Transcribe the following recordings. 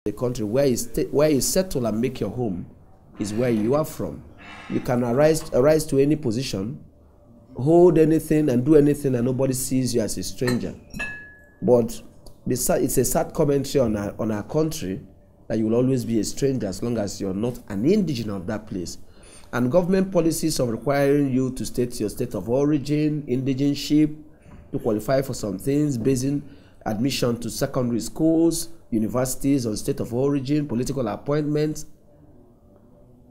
the country where you settle and make your home is where you are from. You can arise to any position, hold anything and do anything, and nobody sees you as a stranger. But it's a sad commentary on our country that you will always be a stranger as long as you're not an indigenous of that place. And government policies of requiring you to state your state of origin, indigenship, to qualify for some things, basing admission to secondary schools, universities on state of origin, political appointments,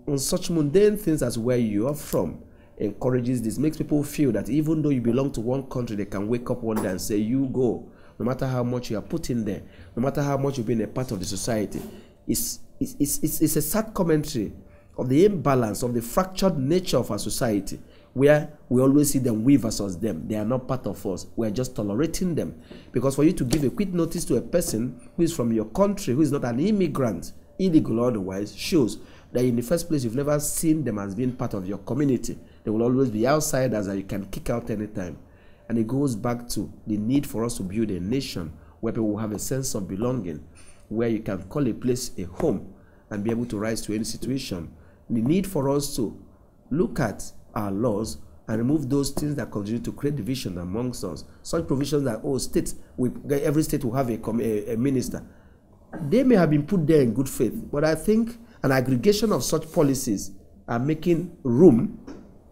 on such mundane things as where you are from, encourages this, makes people feel that even though you belong to one country, they can wake up one day and say, you go, no matter how much you are put in there, no matter how much you've been a part of the society. It's a sad commentary of the imbalance, of the fractured nature of our society, where we always see them, we versus them. They are not part of us. We are just tolerating them. Because for you to give a quick notice to a person who is from your country, who is not an immigrant, illegal or otherwise, shows that in the first place, you've never seen them as being part of your community. They will always be outsiders that you can kick out anytime. And it goes back to the need for us to build a nation where people will have a sense of belonging, where you can call a place a home and be able to rise to any situation. The need for us to look at our laws and remove those things that continue to create division amongst us. Such provisions that, every state will have a minister. They may have been put there in good faith, but I think an aggregation of such policies are making room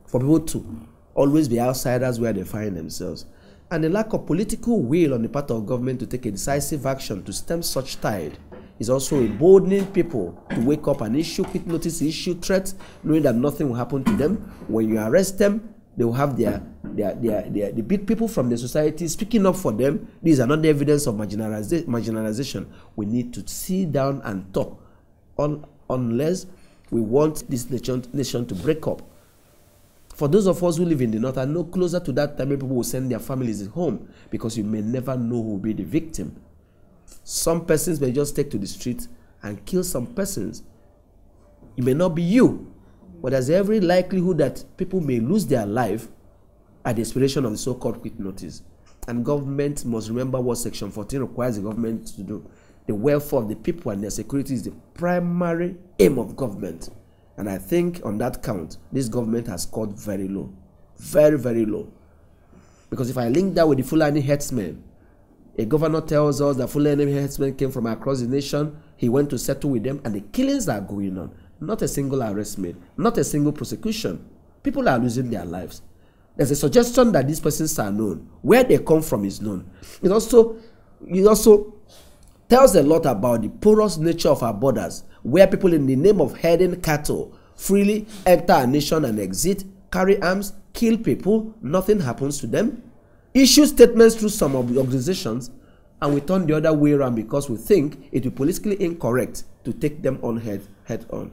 for people to always be outsiders where they find themselves. And the lack of political will on the part of government to take a decisive action to stem such tide is also emboldening people to wake up and issue quick notice, issue threats, knowing that nothing will happen to them. When you arrest them, they will have the big people from the society speaking up for them. These are not the evidence of marginalization. We need to sit down and talk, unless we want this nation to break up. For those of us who live in the north, I know closer to that time, people will send their families home, because you may never know who will be the victim. Some persons may just take to the street and kill some persons. It may not be you, but there's every likelihood that people may lose their life at the expiration of the so-called quick notice. And government must remember what Section 14 requires the government to do. The welfare of the people and their security is the primary aim of government. And I think on that count, this government has scored very low. Very, very low. Because if I link that with the Fulani herdsmen, a governor tells us that Fulani herdsmen came from across the nation, he went to settle with them, and the killings are going on. Not a single arrest made, not a single prosecution. People are losing their lives. There's a suggestion that these persons are known. Where they come from is known. It also tells a lot about the porous nature of our borders, where people in the name of herding cattle freely enter our nation and exit, carry arms, kill people, nothing happens to them, issue statements through some of the organizations, and we turn the other way around because we think it will be politically incorrect to take them on head on.